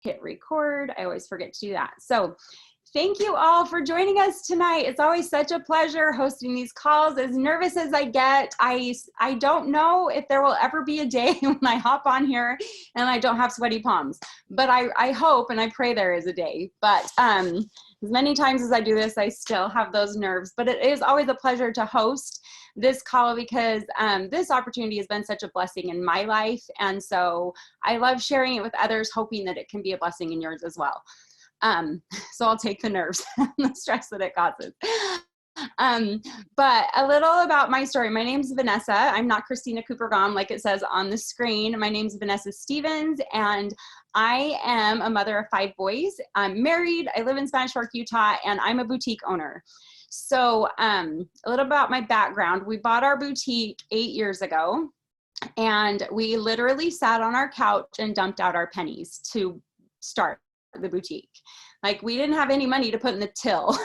hit record. I always forget to do that. So thank you all for joining us tonight. It's always such a pleasure hosting these calls. As nervous as I get, I don't know if there will ever be a day when I hop on here and I don't have sweaty palms, but I hope and I pray there is a day. But as many times as I do this, I still have those nerves, but it is always a pleasure to host this call because this opportunity has been such a blessing in my life. And so I love sharing it with others, hoping that it can be a blessing in yours as well. So I'll take the nerves and the stress that it causes. But a little about my story. My name's Vanessa. I'm not Christina Cooper-Gom like it says on the screen. My name's Vanessa Stevens, and I am a mother of 5 boys. I'm married. I live in Spanish Fork, Utah, and I'm a boutique owner. So a little about my background. We bought our boutique 8 years ago, and we literally sat on our couch and dumped out our pennies to start the boutique. Like, we didn't have any money to put in the till.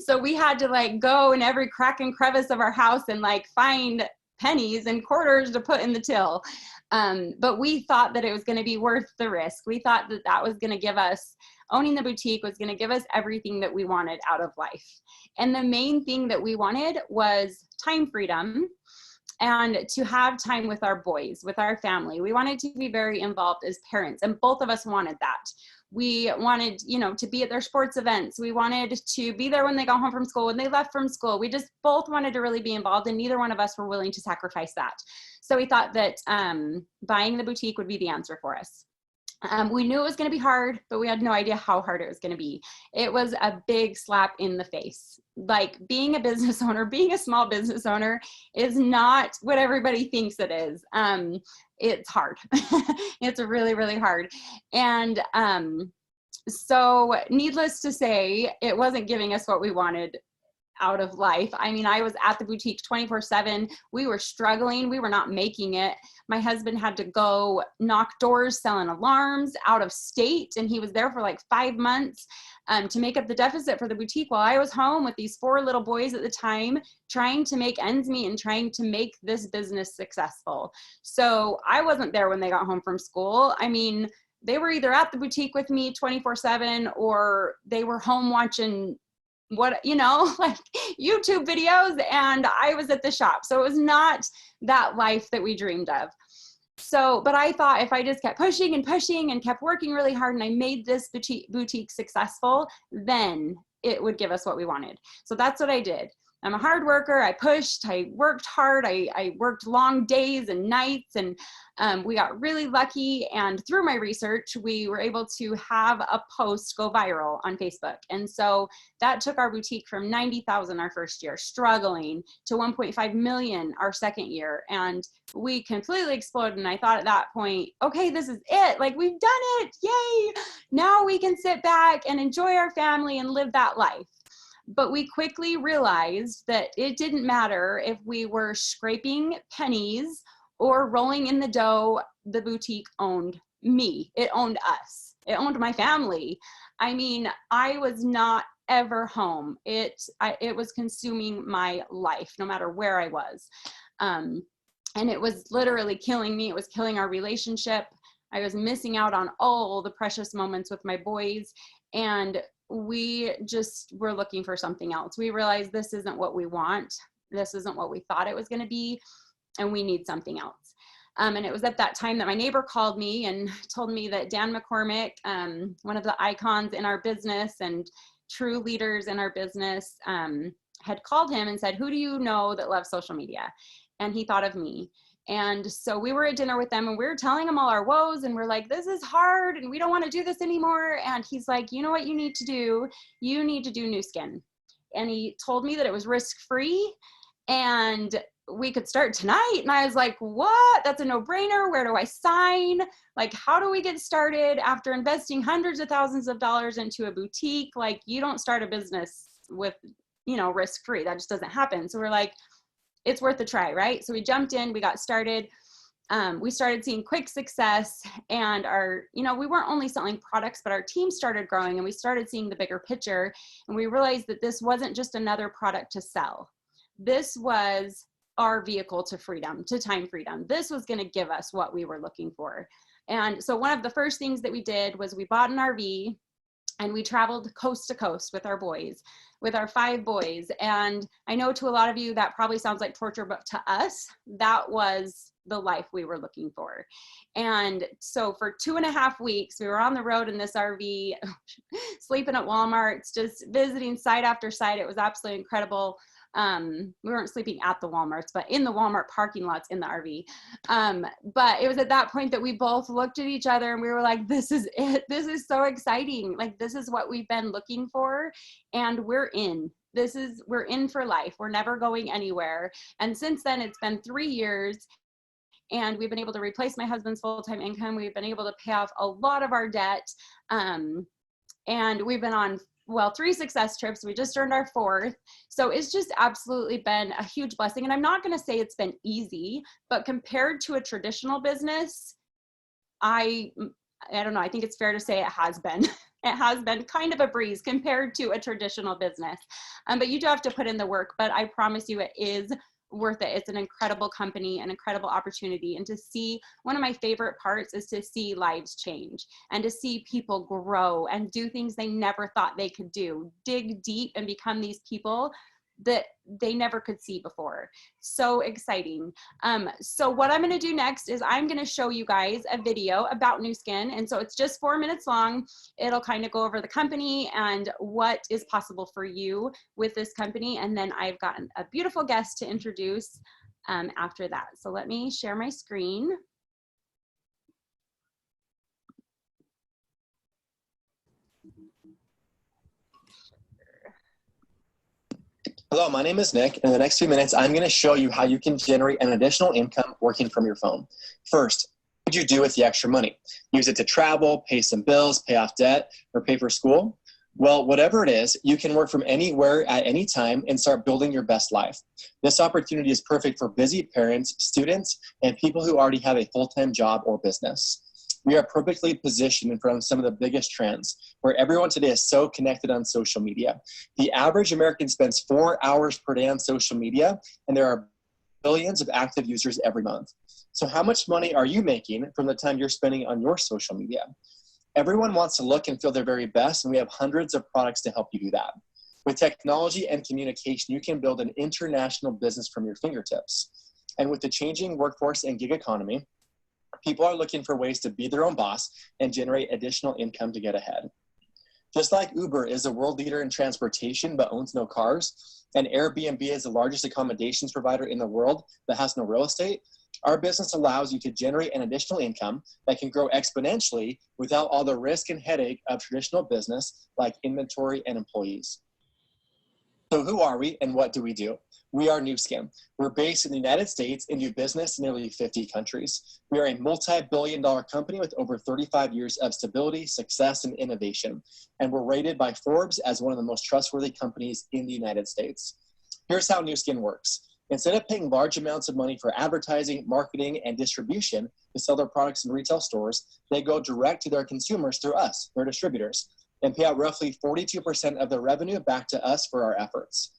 So we had to like go in every crack and crevice of our house and like find pennies and quarters to put in the till. But we thought that it was going to be worth the risk. We thought that that was going to give us, owning the boutique was going to give us everything that we wanted out of life. And the main thing that we wanted was time freedom and to have time with our boys, with our family. We wanted to be very involved as parents, and both of us wanted that. We wanted, you know, to be at their sports events. We wanted to be there when they got home from school, when they left from school. We just both wanted to really be involved, and neither one of us were willing to sacrifice that. So we thought that buying the boutique would be the answer for us. We knew it was going to be hard, but we had no idea how hard it was going to be. It was a big slap in the face. Like, being a business owner, being a small business owner is not what everybody thinks it is. It's hard. It's really, really hard. And so needless to say, it wasn't giving us what we wanted out of life. I mean, I was at the boutique 24/7. We were struggling. We were not making it. My husband had to go knock doors selling alarms out of state, and he was there for like 5 months to make up the deficit for the boutique while I was home with these 4 little boys at the time, trying to make ends meet and trying to make this business successful. So I wasn't there when they got home from school. I mean, they were either at the boutique with me 24/7 or they were home watching like YouTube videos, and I was at the shop. So it was not that life that we dreamed of. So, but I thought if I just kept pushing and pushing and kept working really hard and I made this boutique successful, then it would give us what we wanted. So that's what I did. I'm a hard worker. I pushed, I worked hard. I worked long days and nights, and we got really lucky. And through my research, we were able to have a post go viral on Facebook. And so that took our boutique from 90,000 our first year, struggling, to 1.5 million our second year. And we completely exploded. And I thought at that point, okay, this is it. Like, we've done it. Yay. Now we can sit back and enjoy our family and live that life. But we quickly realized that it didn't matter if we were scraping pennies or rolling in the dough. The boutique owned me. It owned us. It owned my family. I mean, I was not ever home. It was consuming my life, no matter where I was. And it was literally killing me. It was killing our relationship. I was missing out on all the precious moments with my boys. And we just were looking for something else. We realized this isn't what we want. This isn't what we thought it was going to be, and we need something else. And it was at that time that my neighbor called me and told me that Dan McCormick, one of the icons in our business and true leaders in our business, had called him and said, "Who do you know that loves social media?" And he thought of me. And so we were at dinner with them, and we were telling him all our woes, and we're like, this is hard and we don't want to do this anymore. And he's like, you know what you need to do? You need to do Nu Skin. And he told me that it was risk-free and we could start tonight. And I was like, what? That's a no-brainer. Where do I sign? Like, how do we get started after investing hundreds of thousands of dollars into a boutique? Like, you don't start a business with, risk-free. That just doesn't happen. So we're like, it's worth a try, right? So we jumped in, we got started. We started seeing quick success, and we weren't only selling products, but our team started growing, and we started seeing the bigger picture. And we realized that this wasn't just another product to sell. This was our vehicle to freedom, to time freedom. This was going to give us what we were looking for. And so one of the first things that we did was we bought an RV and we traveled coast to coast with our boys, with our 5 boys. And I know to a lot of you that probably sounds like torture, but to us, that was the life we were looking for. And so for 2.5 weeks, we were on the road in this RV, sleeping at Walmarts, just visiting site after site. It was absolutely incredible. We weren't sleeping at the Walmarts, but in the Walmart parking lots in the RV. But it was at that point that we both looked at each other and we were like, this is it. This is so exciting. Like, this is what we've been looking for, and we're in. We're in for life. We're never going anywhere. And since then, it's been 3 years, and we've been able to replace my husband's full-time income. We've been able to pay off a lot of our debt. And we've been on, well, 3 success trips. We just earned our 4th. So it's just absolutely been a huge blessing. And I'm not going to say it's been easy, but compared to a traditional business, I don't know, I think it's fair to say it has been. It has been kind of a breeze compared to a traditional business. But you do have to put in the work, but I promise you it is worth it. It's an incredible company, an incredible opportunity. And to see, one of my favorite parts is to see lives change and to see people grow and do things they never thought they could do, dig deep and become these people that they never could see before. So exciting. So what I'm going to do next is I'm going to show you guys a video about Nu Skin. And so it's just 4 minutes long. It'll kind of go over the company and what is possible for you with this company. And then I've got a beautiful guest to introduce after that. So let me share my screen. Hello, my name is Nick. In the next few minutes, I'm going to show you how you can generate an additional income working from your phone. First, what would you do with the extra money? Use it to travel, pay some bills, pay off debt, or pay for school? Well, whatever it is, you can work from anywhere at any time and start building your best life. This opportunity is perfect for busy parents, students, and people who already have a full-time job or business. We are perfectly positioned in front of some of the biggest trends, where everyone today is so connected on social media. The average American spends 4 hours per day on social media, and there are billions of active users every month. So how much money are you making from the time you're spending on your social media? Everyone wants to look and feel their very best, and we have hundreds of products to help you do that. With technology and communication, you can build an international business from your fingertips. And with the changing workforce and gig economy, people are looking for ways to be their own boss and generate additional income to get ahead. Just like Uber is a world leader in transportation but owns no cars, and Airbnb is the largest accommodations provider in the world that has no real estate, our business allows you to generate an additional income that can grow exponentially without all the risk and headache of traditional business like inventory and employees. So who are we and what do we do? We are Nu Skin. We're based in the United States and do business in nearly 50 countries. We are a multi-billion-dollar company with over 35 years of stability, success, and innovation. And we're rated by Forbes as one of the most trustworthy companies in the United States. Here's how Nu Skin works. Instead of paying large amounts of money for advertising, marketing, and distribution to sell their products in retail stores, they go direct to their consumers through us, their distributors, and pay out roughly 42% of their revenue back to us for our efforts.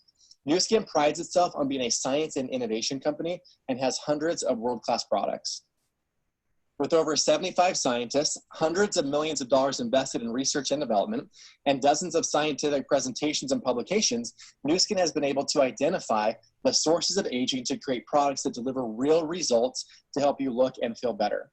Nu Skin prides itself on being a science and innovation company and has hundreds of world-class products. With over 75 scientists, hundreds of millions of dollars invested in research and development, and dozens of scientific presentations and publications, Nu Skin has been able to identify the sources of aging to create products that deliver real results to help you look and feel better.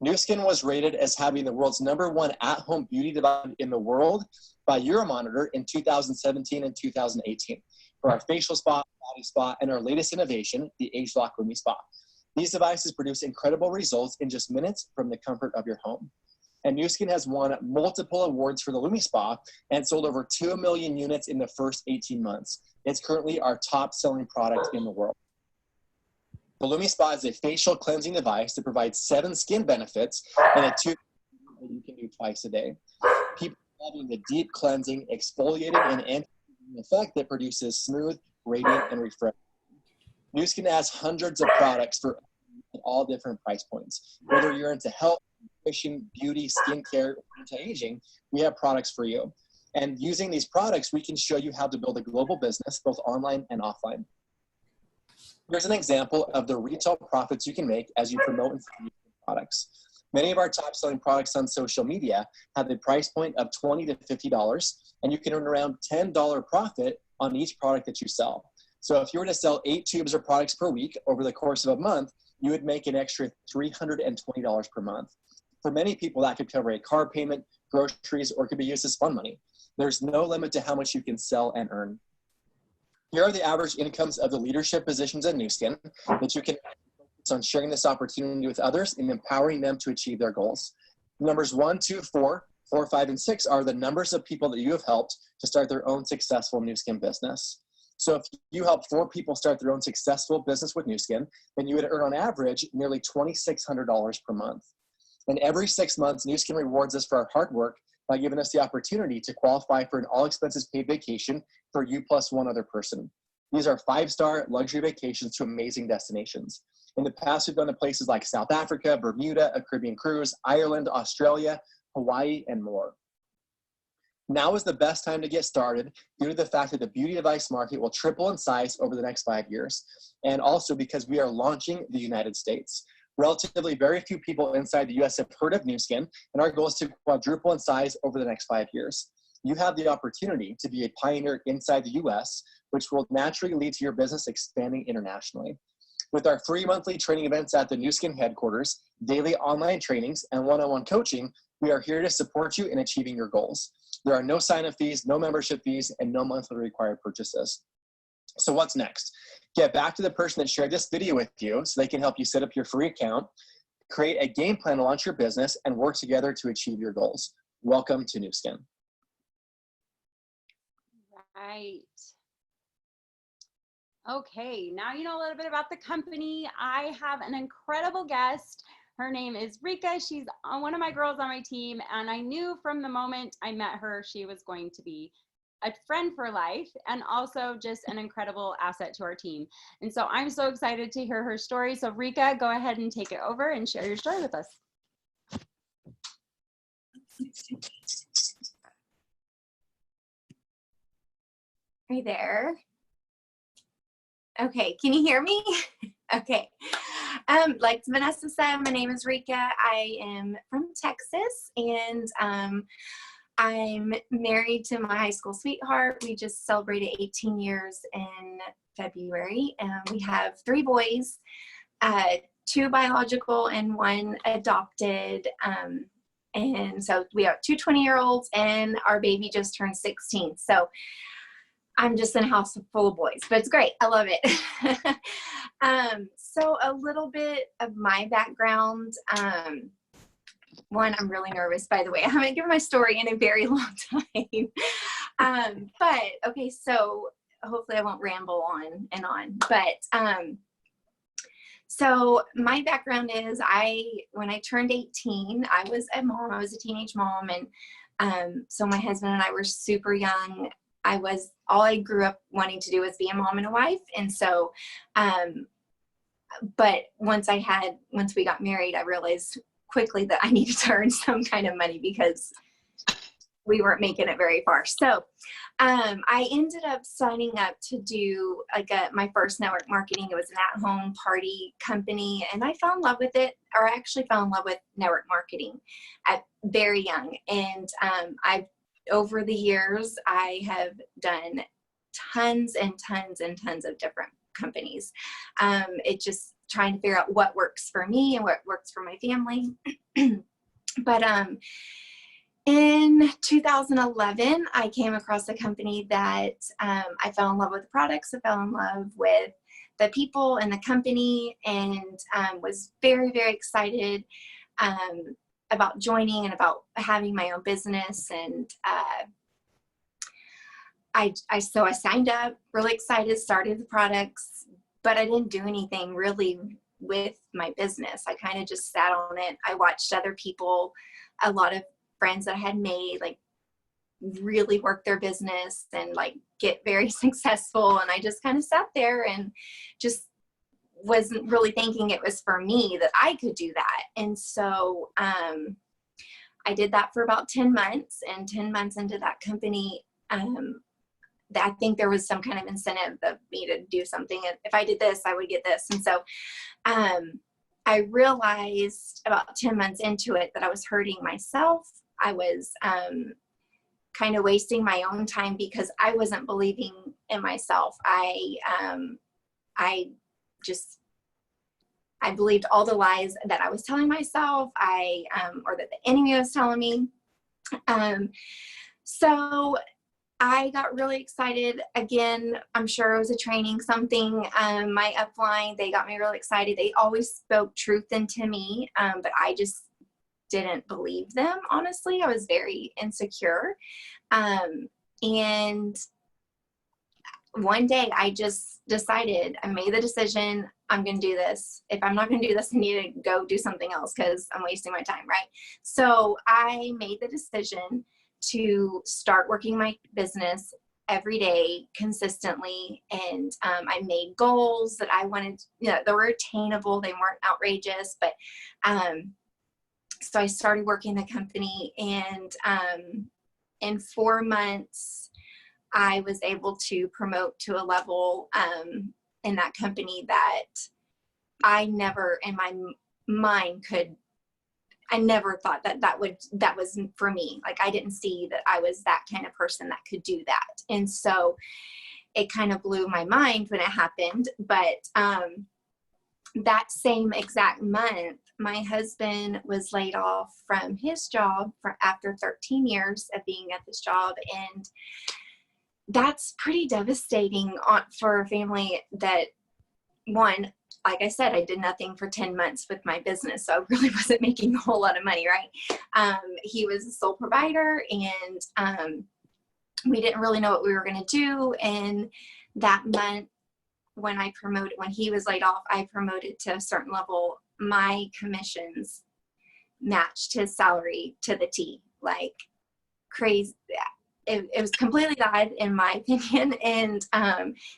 Nu Skin was rated as having the world's #1 at-home beauty device in the world by Euromonitor in 2017 and 2018 for our facial spa, body spa, and our latest innovation, the Age Lock Lumi Spa. These devices produce incredible results in just minutes from the comfort of your home. And Nu Skin has won multiple awards for the Lumi Spa and sold over 2 million units in the first 18 months. It's currently our top-selling product in the world. The Lumi Spa is a facial cleansing device that provides 7 skin benefits and a 2 that you can do twice a day. People are loving the deep cleansing, exfoliating, and anti-aging effect that produces smooth, radiant, and refreshing. Nu Skin has hundreds of products for all different price points. Whether you're into health, nutrition, beauty, skincare, or anti-aging, we have products for you. And using these products, we can show you how to build a global business, both online and offline. Here's an example of the retail profits you can make as you promote and sell products. Many of our top selling products on social media have a price point of $20 to $50, and you can earn around $10 profit on each product that you sell. So if you were to sell 8 tubes of products per week over the course of a month, you would make an extra $320 per month. For many people, that could cover a car payment, groceries, or could be used as fun money. There's no limit to how much you can sell and earn. Here are the average incomes of the leadership positions at Nu Skin that you can focus on sharing this opportunity with others and empowering them to achieve their goals. Numbers 1, 2, 4, 4, 5, and 6 are the numbers of people that you have helped to start their own successful Nu Skin business. So if you help 4 people start their own successful business with Nu Skin, then you would earn on average nearly $2,600 per month. And every 6 months, Nu Skin rewards us for our hard work by giving us the opportunity to qualify for an all expenses paid vacation for you plus one other person. These are 5-star luxury vacations to amazing destinations. In the past, we've gone to places like South Africa, Bermuda, a Caribbean cruise, Ireland, Australia, Hawaii, and more. Now is the best time to get started due to the fact that the beauty device market will triple in size over the next 5 years, and also because we are launching the United States. Relatively very few people inside the US have heard of Nu Skin, and our goal is to quadruple in size over the next 5 years. You have the opportunity to be a pioneer inside the US, which will naturally lead to your business expanding internationally. With our free monthly training events at the Nu Skin headquarters, daily online trainings, and one-on-one coaching, we are here to support you in achieving your goals. There are no sign-up fees, no membership fees, and no monthly required purchases. So what's next? Get back to the person that shared this video with you so they can help you set up your free account, create a game plan to launch your business, and work together to achieve your goals. Welcome to Nu Skin. Right. Okay, now you know a little bit about the company. I have an incredible guest. Her name is Rica. She's one of my girls on my team, and I knew from the moment I met her she was going to be a friend for life and also just an incredible asset to our team. And so I'm so excited to hear her story. So Rica, go ahead and take it over and share your story with us. Hey there. Okay, can you hear me? Okay. Like Vanessa said, my name is Rica. I am from Texas, and I'm married to my high school sweetheart. We just celebrated 18 years in February, and we have 3 boys, 2 biological and 1 adopted. And so we have 2 20-year-olds, and our baby just turned 16. So I'm just in a house full of boys, but it's great. I love it. So a little bit of my background. One, I'm really nervous, by the way. I haven't given my story in a very long time. But okay, so hopefully I won't ramble on and on. But so my background is when I turned 18, I was a mom. I was a teenage mom, and so my husband and I were super young. All I grew up wanting to do was be a mom and a wife. And so, but once we got married, I realized quickly that I needed to earn some kind of money because we weren't making it very far. So I ended up signing up to do my first network marketing. It was an at-home party company, and I fell in love with it, or I actually fell in love with network marketing at very young. And over the years, I have done tons and tons and tons of different companies. It just trying to figure out what works for me and what works for my family. But in 2011, I came across a company that I fell in love with the products. I fell in love with the people and the company, and was very, very excited about joining and about having my own business. And so I signed up, really excited, started the products, but I didn't do anything really with my business. I kind of just sat on it. I watched other people, a lot of friends that I had made, really work their business and get very successful. And I just kind of sat there and just wasn't really thinking it was for me, that I could do that. And so I did that for about 10 months, and 10 months into that company, I think there was some kind of incentive of me to do something. And if I did this, I would get this. And so I realized about 10 months into it that I was hurting myself. I was kind of wasting my own time because I wasn't believing in myself. I believed all the lies that I was telling myself, or that the enemy was telling me. So I got really excited. Again, I'm sure it was a training, something, my upline, they got me really excited. They always spoke truth into me, but I just didn't believe them, honestly. I was very insecure. And one day I just decided, I made the decision, I'm going to do this. If I'm not going to do this, I need to go do something else because I'm wasting my time, right? So I made the decision to start working my business every day consistently. And I made goals that I wanted, they were attainable. They weren't outrageous, but so I started working the company, and in 4 months, I was able to promote to a level in that company that I never in my mind I never thought that was for me. Like, I didn't see that I was that kind of person that could do that. And so it kind of blew my mind when it happened. But that same exact month, my husband was laid off from his job after 13 years of being at this job. And that's pretty devastating for a family that, one, like I said, I did nothing for 10 months with my business, so I really wasn't making a whole lot of money, right? He was a sole provider, and we didn't really know what we were going to do. And that month, when he was laid off, I promoted to a certain level. My commissions matched his salary to the T, like crazy. It was completely God, in my opinion, and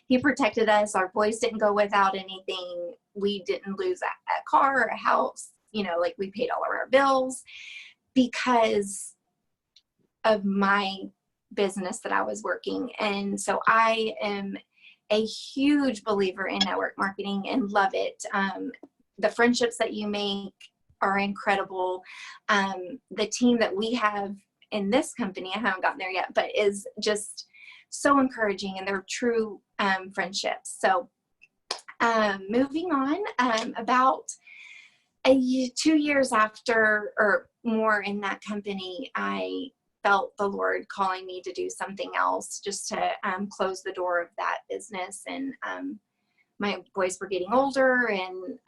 he protected us. Our boys didn't go without anything. We didn't lose a car or a house. Like, we paid all of our bills because of my business that I was working. And so I am a huge believer in network marketing and love it. The friendships that you make are incredible. The team that we have in this company, I haven't gotten there yet, but is just so encouraging, and they're true friendships. So moving on, about 2 years after or more in that company, I felt the Lord calling me to do something else, just to close the door of that business. And my boys were getting older, and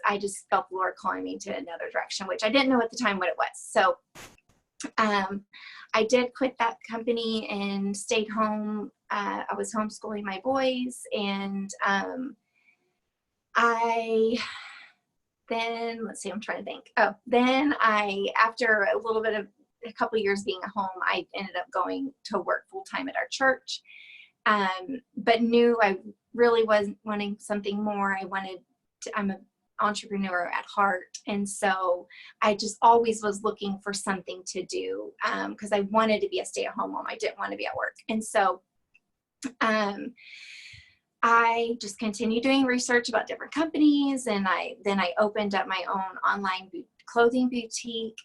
I just felt the Lord calling me to another direction, which I didn't know at the time what it was. So I did quit that company and stayed home. I was homeschooling my boys, and I'm trying to think. Then after a couple of years being at home, I ended up going to work full time at our church, but knew I really was wanting something more. I'm an entrepreneur at heart, and so I just always was looking for something to do, because I wanted to be a stay-at-home mom. I didn't want to be at work. And so I just continued doing research about different companies, and then I opened up my own online clothing boutique,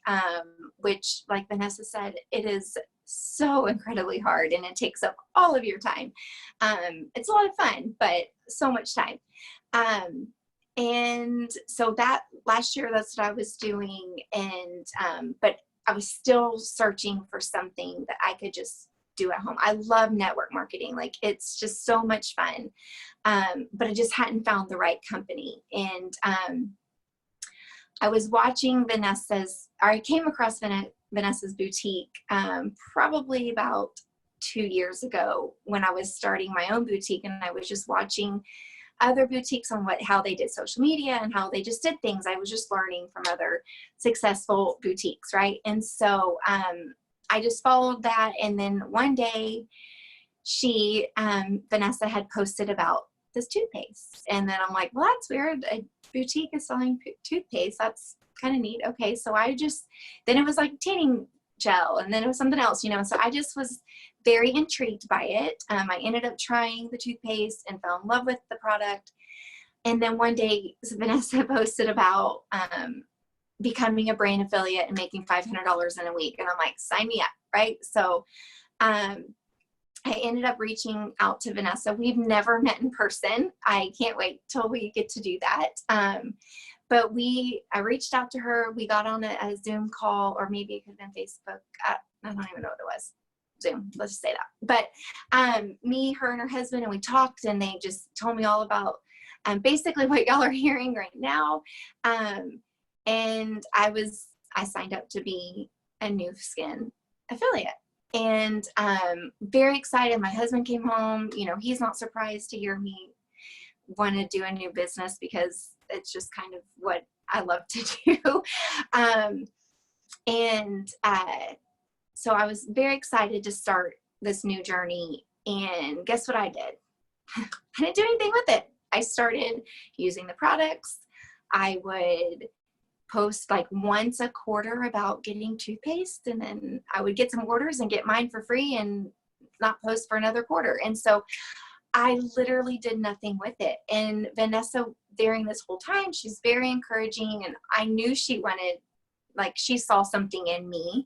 which, like Vanessa said, it is so incredibly hard, and it takes up all of your time. It's a lot of fun, but so much time. And so that last year, that's what I was doing. And, but I was still searching for something that I could just do at home. I love network marketing. Like, it's just so much fun. But I just hadn't found the right company. And, I was watching I came across Vanessa's boutique, probably about 2 years ago, when I was starting my own boutique, and I was just watching other boutiques on how they did social media and how they just did things. I was just learning from other successful boutiques, right? And so I just followed that. And then one day, Vanessa had posted about this toothpaste. And then I'm like, well, that's weird. A boutique is selling toothpaste. That's kind of neat. Okay. So then it was like tanning gel, and then it was something else, so I just was very intrigued by it. I ended up trying the toothpaste and fell in love with the product. And then one day Vanessa posted about becoming a brand affiliate and making $500 in a week. And I'm like, sign me up, right? So I ended up reaching out to Vanessa. We've never met in person. I can't wait till we get to do that. But I reached out to her. We got on a Zoom call, or maybe it could have been Facebook. I don't even know what it was. Zoom, let's just say that. But me, her, and her husband, and we talked, and they just told me all about basically what y'all are hearing right now. And I signed up to be a Nu Skin affiliate. And very excited. My husband came home. You know, he's not surprised to hear me want to do a new business, because it's just kind of what I love to do. So I was very excited to start this new journey. And guess what I did? I didn't do anything with it. I started using the products. I would post like once a quarter about getting toothpaste, and then I would get some orders and get mine for free and not post for another quarter. And so I literally did nothing with it. And Vanessa, during this whole time, she's very encouraging, and I knew she wanted, like, she saw something in me,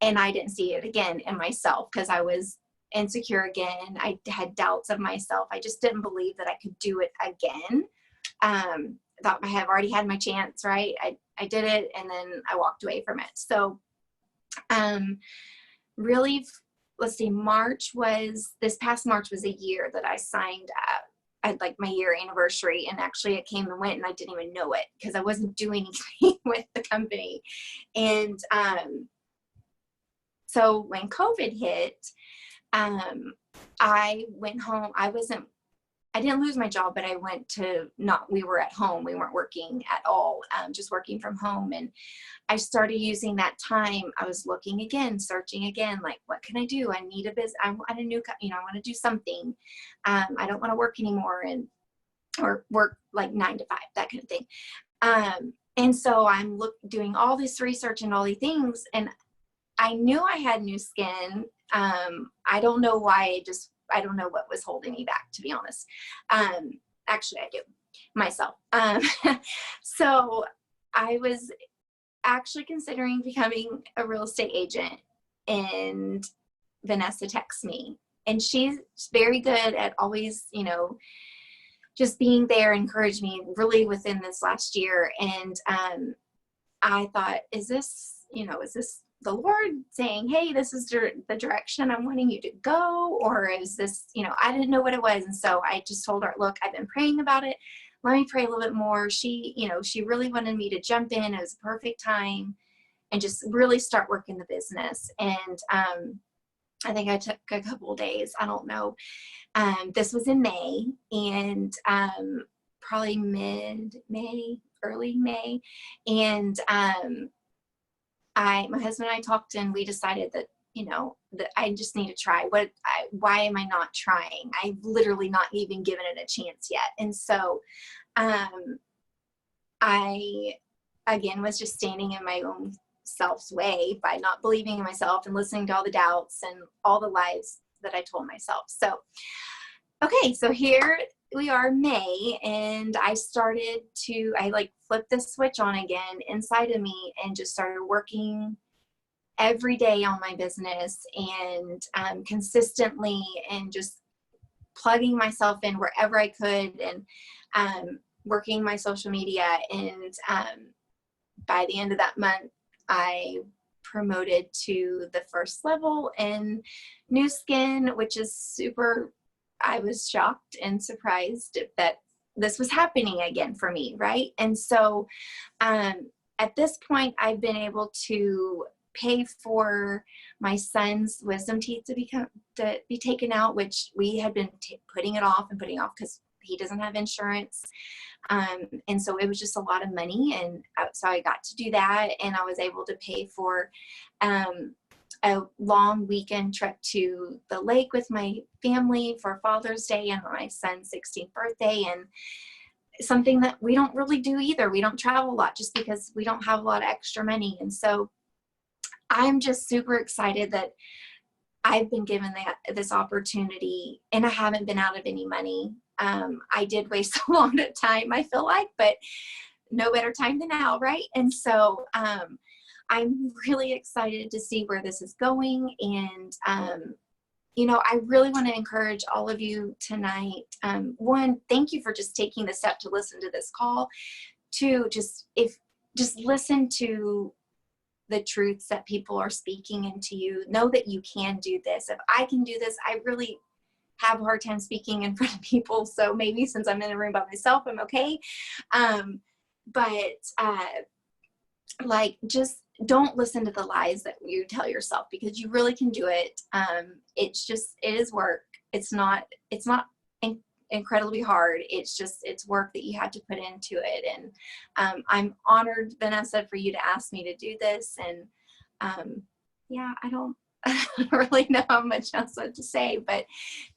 and I didn't see it again in myself, because I was insecure again. I had doubts of myself. I just didn't believe that I could do it again. Thought I have already had my chance, right? I did it, and then I walked away from it. So really, let's see, this past March was a year that I signed up. I had like my year anniversary, and actually it came and went, and I didn't even know it, because I wasn't doing anything with the company. And so when COVID hit, I went home. I didn't lose my job, but I went to we were at home. We weren't working at all, just working from home. And I started using that time. I was looking again, searching again, like, what can I do? I need a business. I want a new, I want to do something. I don't want to work anymore, or work like 9 to 5, that kind of thing. And so I'm doing all this research and all these things. And I knew I had Nu Skin. I don't know why. I don't know what was holding me back, to be honest. Actually, I do myself. So I was actually considering becoming a real estate agent, and Vanessa texts me, and she's very good at always, just being there, encouraged me really within this last year. And I thought, is this the Lord saying, hey, this is the direction I'm wanting you to go? Or is this, I didn't know what it was. And so I just told her, look, I've been praying about it. Let me pray a little bit more. She really wanted me to jump in. It was a perfect time and just really start working the business. And I think I took a couple of days. I don't know. This was in May, and probably mid-May, early May. And my husband and I talked, and we decided that, that I just need to try. Why am I not trying? I've literally not even given it a chance yet. And so I, again, was just standing in my own self's way by not believing in myself and listening to all the doubts and all the lies that I told myself. So, okay, so here we are, May, and I flipped the switch on again inside of me and just started working every day on my business, and consistently, and just plugging myself in wherever I could, and working my social media. And by the end of that month, I promoted to the first level in Nu Skin, which is super. I was shocked and surprised that this was happening again for me, right? And so at this point, I've been able to pay for my son's wisdom teeth to be taken out, which we had been putting off because he doesn't have insurance. And so it was just a lot of money. And so I got to do that, and I was able to pay for a long weekend trip to the lake with my family for Father's Day and my son's 16th birthday, and something that we don't really do either. We don't travel a lot just because we don't have a lot of extra money. And so I'm just super excited that I've been given this opportunity, and I haven't been out of any money. I did waste a lot of time, I feel like, but no better time than now, right? And so I'm really excited to see where this is going. And, you know, I really want to encourage all of you tonight. One, thank you for just taking the step to listen to this call. Two, just listen to the truths that people are speaking into you. Know that you can do this. If I can do this, I really have a hard time speaking in front of people. So maybe since I'm in a room by myself, I'm okay. Like, just don't listen to the lies that you tell yourself, because you really can do it. It is work. It's not incredibly hard. It's work that you have to put into it. And I'm honored, Vanessa, for you to ask me to do this. And yeah, I don't really know how much else to say, but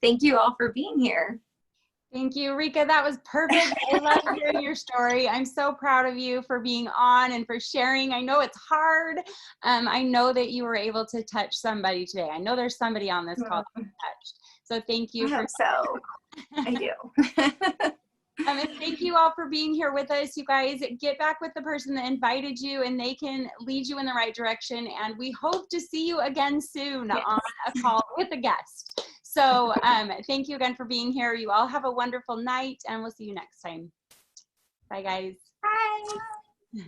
thank you all for being here. Thank you, Rica. That was perfect. I love hearing your story. I'm so proud of you for being on and for sharing. I know it's hard. I know that you were able to touch somebody today. I know there's somebody on this call that touched. So thank you. I hope so. I do. And thank you all for being here with us. You guys, get back with the person that invited you, and they can lead you in the right direction. And we hope to see you again soon on a call with a guest. So thank you again for being here. You all have a wonderful night, and we'll see you next time. Bye, guys. Bye.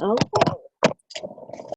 Okay.